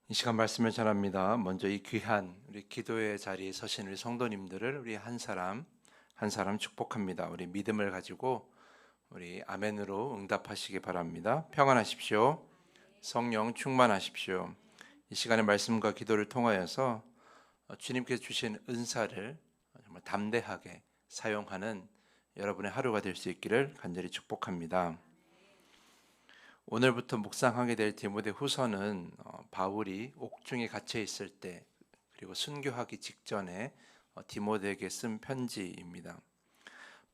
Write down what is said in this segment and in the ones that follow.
이 시간 말씀을 전합니다. 먼저 이 귀한 우리 기도의 자리에 서신 우리 성도님들을 우리 한 사람 한 사람 축복합니다. 우리 믿음을 가지고 우리 아멘으로 응답하시기 바랍니다. 평안하십시오. 성령 충만하십시오. 이 시간의 말씀과 기도를 통하여서 주님께서 주신 은사를 정말 담대하게 사용하는 여러분의 하루가 될 수 있기를 간절히 축복합니다. 오늘부터 묵상하게 될 디모데 후서는 바울이 옥중에 갇혀 있을 때 그리고 순교하기 직전에 디모데에게 쓴 편지입니다.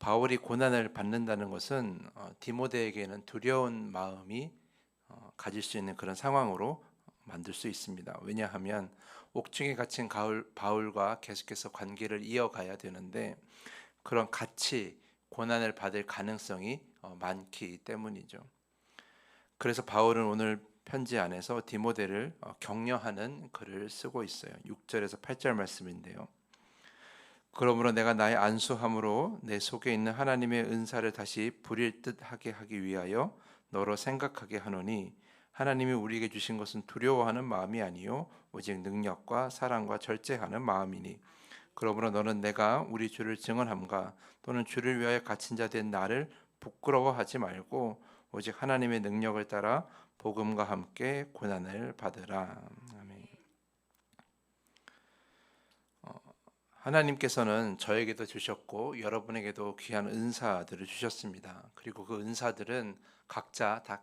바울이 고난을 받는다는 것은 디모데에게는 두려운 마음이 가질 수 있는 그런 상황으로 만들 수 있습니다. 왜냐하면 옥중에 갇힌 바울과 계속해서 관계를 이어가야 되는데 그런 같이 고난을 받을 가능성이 많기 때문이죠. 그래서 바울은 오늘 편지 안에서 디모데를 격려하는 글을 쓰고 있어요. 6절에서 8절 말씀인데요. 그러므로 내가 나의 안수함으로 내 속에 있는 하나님의 은사를 다시 부릴 듯하게 하기 위하여 너로 생각하게 하노니 하나님이 우리에게 주신 것은 두려워하는 마음이 아니요 오직 능력과 사랑과 절제하는 마음이니 그러므로 너는 내가 우리 주를 증언함과 또는 주를 위하여 갇힌 자 된 나를 부끄러워하지 말고 오직 하나님의 능력을 따라 복음과 함께 고난을 받으라. 아멘. 하나님께서는 저에게도 주셨고 여러분에게도 귀한 은사들을 주셨습니다. 그리고 그 은사들은 각자 다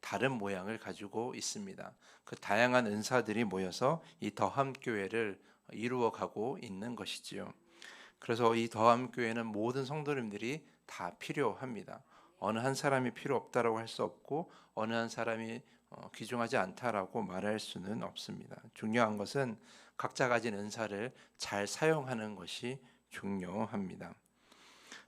다른 모양을 가지고 있습니다. 그 다양한 은사들이 모여서 이 더함 교회를 이루어 가고 있는 것이지요. 그래서 이 더함 교회는 모든 성도님들이 다 필요합니다. 어느 한 사람이 필요 없다라고 할 수 없고 어느 한 사람이 귀중하지 않다라고 말할 수는 없습니다. 중요한 것은 각자 가진 은사를 잘 사용하는 것이 중요합니다.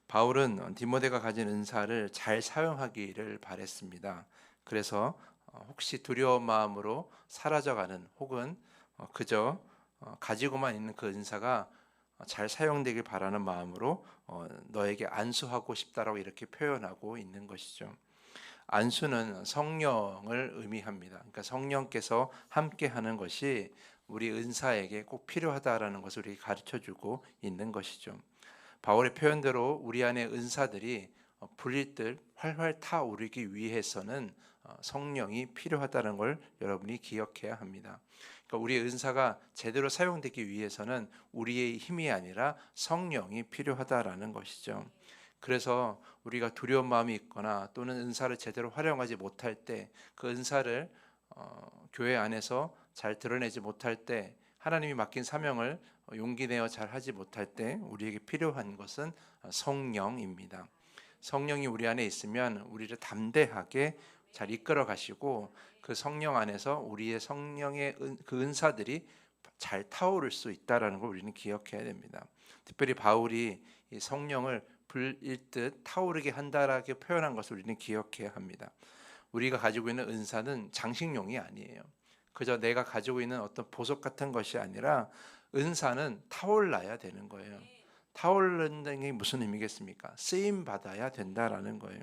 바울은 디모데가 가진 은사를 잘 사용하기를 바랬습니다. 그래서 혹시 두려운 마음으로 사라져가는 혹은 그저 가지고만 있는 그 은사가 잘 사용되길 바라는 마음으로 너에게 안수하고 싶다라고 이렇게 표현하고 있는 것이죠. 안수는 성령을 의미합니다. 그러니까 성령께서 함께하는 것이 우리 은사에게 꼭 필요하다라는 것을 우리에게 가르쳐주고 있는 것이죠. 바울의 표현대로 우리 안에 은사들이 불일 듯 활활 타오르기 위해서는 성령이 필요하다는 걸 여러분이 기억해야 합니다. 그러니까 우리의 은사가 제대로 사용되기 위해서는 우리의 힘이 아니라 성령이 필요하다라는 것이죠. 그래서 우리가 두려운 마음이 있거나 또는 은사를 제대로 활용하지 못할 때 그 은사를 교회 안에서 잘 드러내지 못할 때 하나님이 맡긴 사명을 용기 내어 잘 하지 못할 때 우리에게 필요한 것은 성령입니다. 성령이 우리 안에 있으면 우리를 담대하게 잘 이끌어 가시고 그 성령 안에서 우리의 성령의 그 은사들이 잘 타오를 수 있다라는 걸 우리는 기억해야 됩니다. 특별히 바울이 이 성령을 불일 듯 타오르게 한다라고 표현한 것을 우리는 기억해야 합니다. 우리가 가지고 있는 은사는 장식용이 아니에요. 그저 내가 가지고 있는 어떤 보석 같은 것이 아니라 은사는 타올라야 되는 거예요. 타올르는 게 무슨 의미겠습니까? 쓰임 받아야 된다라는 거예요.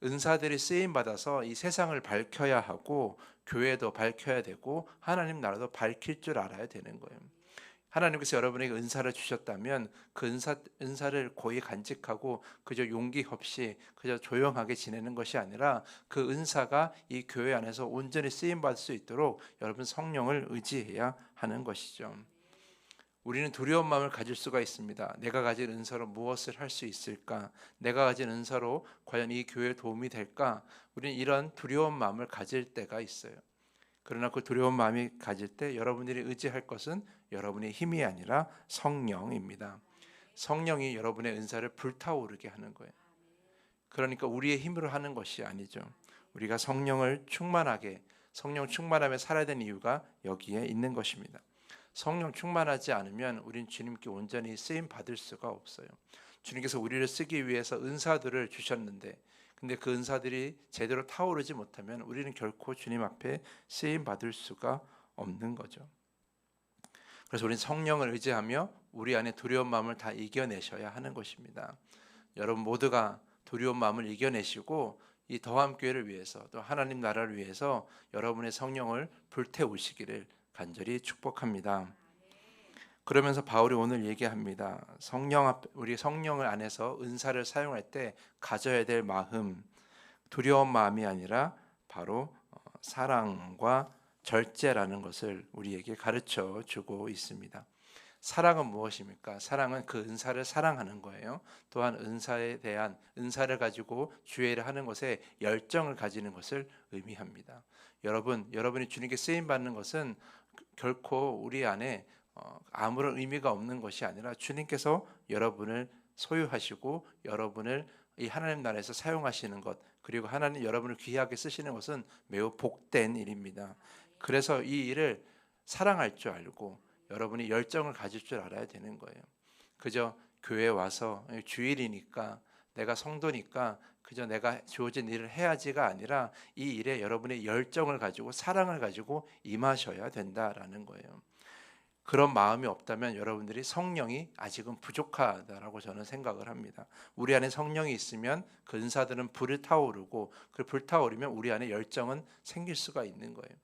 은사들이 쓰임 받아서 이 세상을 밝혀야 하고 교회도 밝혀야 되고 하나님 나라도 밝힐 줄 알아야 되는 거예요. 하나님께서 여러분에게 은사를 주셨다면 그 은사를 고이 간직하고 그저 용기 없이 그저 조용하게 지내는 것이 아니라 그 은사가 이 교회 안에서 온전히 쓰임 받을 수 있도록 여러분 성령을 의지해야 하는 것이죠. 우리는 두려운 마음을 가질 수가 있습니다. 내가 가진 은사로 무엇을 할 수 있을까? 내가 가진 은사로 과연 이 교회에 도움이 될까? 우리는 이런 두려운 마음을 가질 때가 있어요. 그러나 그 두려운 마음이 가질 때 여러분들이 의지할 것은 여러분의 힘이 아니라 성령입니다. 성령이 여러분의 은사를 불타오르게 하는 거예요. 그러니까 우리의 힘으로 하는 것이 아니죠. 우리가 성령을 충만하게 성령 충만하며 살아야 되는 이유가 여기에 있는 것입니다. 성령 충만하지 않으면 우린 주님께 온전히 쓰임 받을 수가 없어요. 주님께서 우리를 쓰기 위해서 은사들을 주셨는데 근데 그 은사들이 제대로 타오르지 못하면 우리는 결코 주님 앞에 쓰임 받을 수가 없는 거죠. 그래서 우리는 성령을 의지하며 우리 안에 두려운 마음을 다 이겨내셔야 하는 것입니다. 여러분 모두가 두려운 마음을 이겨내시고 이 더함 교회를 위해서 또 하나님 나라를 위해서 여러분의 성령을 불태우시기를 간절히 축복합니다. 그러면서 바울이 오늘 얘기합니다. 우리 성령을 안에서 은사를 사용할 때 가져야 될 마음, 두려운 마음이 아니라 바로 사랑과 절제라는 것을 우리에게 가르쳐 주고 있습니다. 사랑은 무엇입니까? 사랑은 그 은사를 사랑하는 거예요. 또한 은사를 가지고 주의를 하는 것에 열정을 가지는 것을 의미합니다. 여러분이 주님께 쓰임 받는 것은 결코 우리 안에 아무런 의미가 없는 것이 아니라 주님께서 여러분을 소유하시고 여러분을 이 하나님 나라에서 사용하시는 것, 그리고 하나님 여러분을 귀하게 쓰시는 것은 매우 복된 일입니다. 그래서 이 일을 사랑할 줄 알고 여러분이 열정을 가질 줄 알아야 되는 거예요. 그저 교회 와서 주일이니까, 내가 성도니까 그저 내가 주어진 일을 해야지가 아니라 이 일에 여러분의 열정을 가지고 사랑을 가지고 임하셔야 된다라는 거예요. 그런 마음이 없다면 여러분들이 성령이 아직은 부족하다라고 저는 생각을 합니다. 우리 안에 성령이 있으면 그 은사들은 불을 타오르고, 그 불타오르면 우리 안에 열정은 생길 수가 있는 거예요.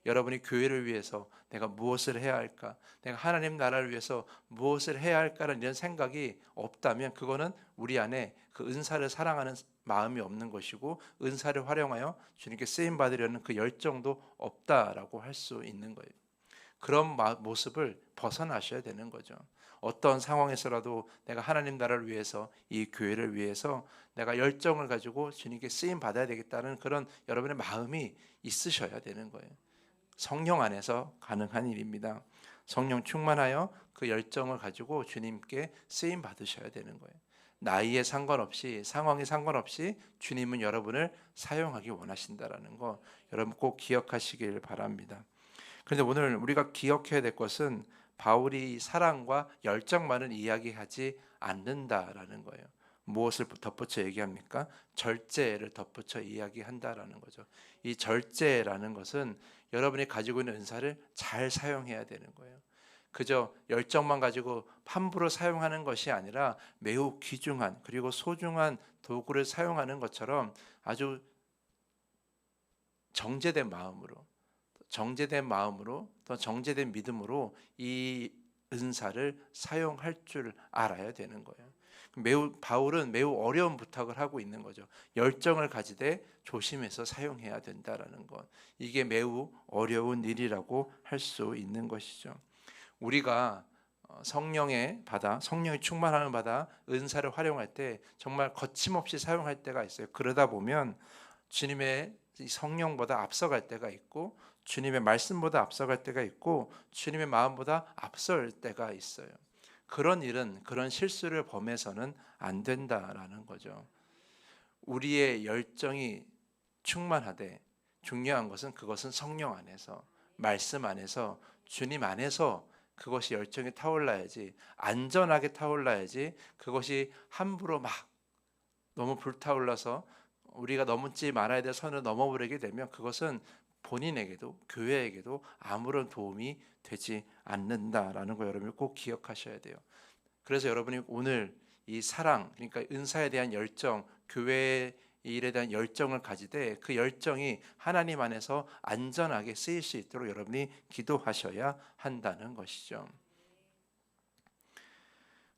여러분이 교회를 위해서 내가 무엇을 해야 할까, 내가 하나님 나라를 위해서 무엇을 해야 할까라는 이런 생각이 없다면 그거는 우리 안에 그 은사를 사랑하는 마음이 없는 것이고, 은사를 활용하여 주님께 쓰임 받으려는 그 열정도 없다라고 할 수 있는 거예요. 그런 모습을 벗어나셔야 되는 거죠. 어떤 상황에서라도 내가 하나님 나라를 위해서, 이 교회를 위해서 내가 열정을 가지고 주님께 쓰임 받아야 되겠다는 그런 여러분의 마음이 있으셔야 되는 거예요. 성령 안에서 가능한 일입니다. 성령 충만하여 그 열정을 가지고 주님께 쓰임 받으셔야 되는 거예요. 나이에 상관없이, 상황에 상관없이 주님은 여러분을 사용하기 원하신다라는 거 여러분 꼭 기억하시길 바랍니다. 그런데 오늘 우리가 기억해야 될 것은 바울이 사랑과 열정만을 이야기하지 않는다라는 거예요. 무엇을 덧붙여 얘기합니까? 절제를 덧붙여 이야기한다라는 거죠. 이 절제라는 것은 여러분이 가지고 있는 은사를 잘 사용해야 되는 거예요. 그저 열정만 가지고 함부로 사용하는 것이 아니라 매우 귀중한 그리고 소중한 도구를 사용하는 것처럼 아주 정제된 마음으로 또 정제된 믿음으로 이 은사를 사용할 줄 알아야 되는 거예요. 바울은 매우 어려운 부탁을 하고 있는 거죠. 열정을 가지되 조심해서 사용해야 된다라는 것. 이게 매우 어려운 일이라고 할 수 있는 것이죠. 우리가 성령의 충만함을 받아 은사를 활용할 때 정말 거침없이 사용할 때가 있어요. 그러다 보면 주님의 성령보다 앞서갈 때가 있고, 주님의 말씀보다 앞서갈 때가 있고, 주님의 마음보다 앞설 때가 있어요. 그런 실수를 범해서는 안 된다라는 거죠. 우리의 열정이 충만하되 중요한 것은 그것은 성령 안에서, 말씀 안에서, 주님 안에서 그것이 열정이 타올라야지, 안전하게 타올라야지, 그것이 함부로 막 너무 불타올라서 우리가 넘지 말아야 될 선을 넘어버리게 되면 그것은 본인에게도 교회에게도 아무런 도움이 되지 않는다라는 거 여러분이 꼭 기억하셔야 돼요. 그래서 여러분이 오늘 이 사랑, 그러니까 은사에 대한 열정, 교회의 일에 대한 열정을 가지되 그 열정이 하나님 안에서 안전하게 쓰일 수 있도록 여러분이 기도하셔야 한다는 것이죠.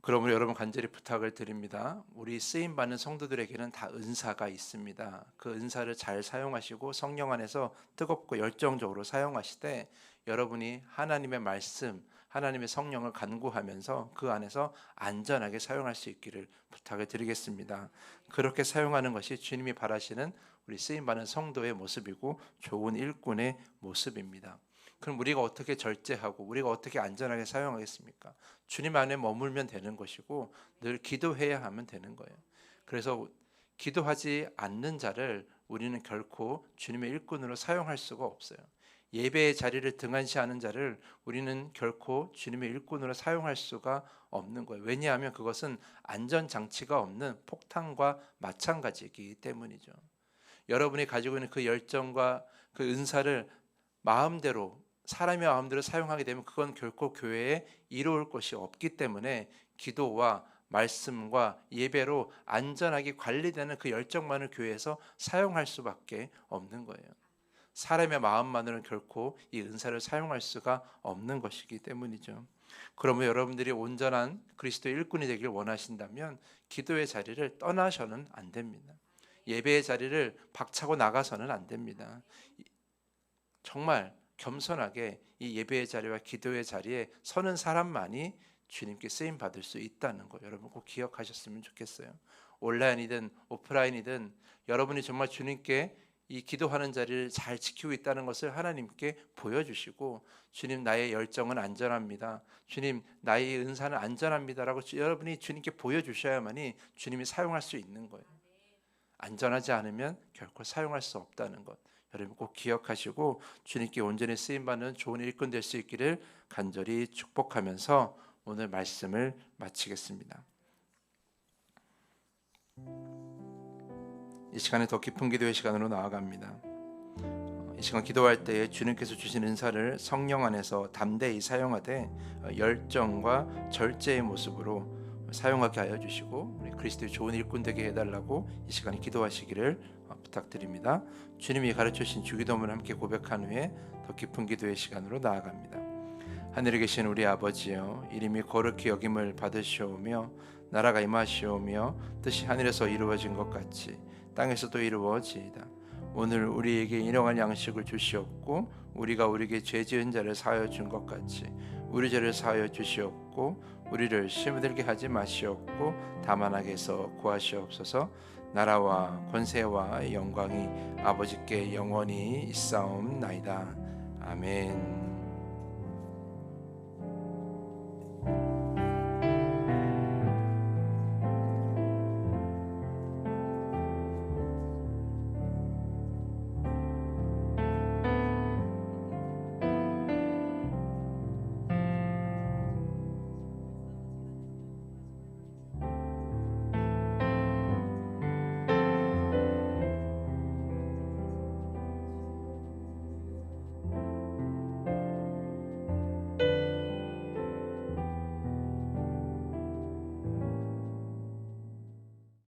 그러므로 여러분 간절히 부탁을 드립니다. 우리 쓰임 받는 성도들에게는 다 은사가 있습니다. 그 은사를 잘 사용하시고 성령 안에서 뜨겁고 열정적으로 사용하시되 여러분이 하나님의 말씀, 하나님의 성령을 간구하면서 그 안에서 안전하게 사용할 수 있기를 부탁을 드리겠습니다. 그렇게 사용하는 것이 주님이 바라시는 우리 쓰임 받는 성도의 모습이고 좋은 일꾼의 모습입니다. 그럼 우리가 어떻게 절제하고 우리가 어떻게 안전하게 사용하겠습니까? 주님 안에 머물면 되는 것이고 늘 기도해야 하면 되는 거예요. 그래서 기도하지 않는 자를 우리는 결코 주님의 일꾼으로 사용할 수가 없어요. 예배의 자리를 등한시하는 자를 우리는 결코 주님의 일꾼으로 사용할 수가 없는 거예요. 왜냐하면 그것은 안전장치가 없는 폭탄과 마찬가지이기 때문이죠. 여러분이 가지고 있는 그 열정과 그 은사를 사람의 마음대로 사용하게 되면 그건 결코 교회에 이로울 것이 없기 때문에 기도와 말씀과 예배로 안전하게 관리되는 그 열정만을 교회에서 사용할 수밖에 없는 거예요. 사람의 마음만으로는 결코 이 은사를 사용할 수가 없는 것이기 때문이죠. 그러면 여러분들이 온전한 그리스도의 일꾼이 되길 원하신다면 기도의 자리를 떠나셔는 안 됩니다. 예배의 자리를 박차고 나가서는 안 됩니다. 정말 겸손하게 이 예배의 자리와 기도의 자리에 서는 사람만이 주님께 쓰임 받을 수 있다는 거 여러분 꼭 기억하셨으면 좋겠어요. 온라인이든 오프라인이든 여러분이 정말 주님께 이 기도하는 자리를 잘 지키고 있다는 것을 하나님께 보여주시고, 주님 나의 열정은 안전합니다, 주님 나의 은사는 안전합니다라고 여러분이 주님께 보여주셔야만이 주님이 사용할 수 있는 거예요. 안전하지 않으면 결코 사용할 수 없다는 것 여러분 꼭 기억하시고 주님께 온전히 쓰임받는 좋은 일꾼 될 수 있기를 간절히 축복하면서 오늘 말씀을 마치겠습니다. 이 시간에 더 깊은 기도의 시간으로 나아갑니다. 이 시간 기도할 때에 주님께서 주신 은사를 성령 안에서 담대히 사용하되 열정과 절제의 모습으로 사용하게 하여 주시고 우리 그리스도의 좋은 일꾼 되게 해달라고 이 시간에 기도하시기를 부탁드립니다. 주님이 가르쳐 주신 주기도문을 함께 고백한 후에 더 깊은 기도의 시간으로 나아갑니다. 하늘에 계신 우리 아버지여, 이름이 거룩히 여김을 받으시오며 나라가 임하시오며 뜻이 하늘에서 이루어진 것 같이 땅에서도 이루어지이다. 오늘 우리에게 일용할 양식을 주시옵고 우리가 우리에게 죄 지은 자를 사하여 준 것 같이 우리 죄를 사하여 주시옵고 우리를 시험에 들게 하지 마시옵고 다만 악에서 구하시옵소서. 나라와 권세와 영광이 아버지께 영원히 있사옵나이다. 아멘.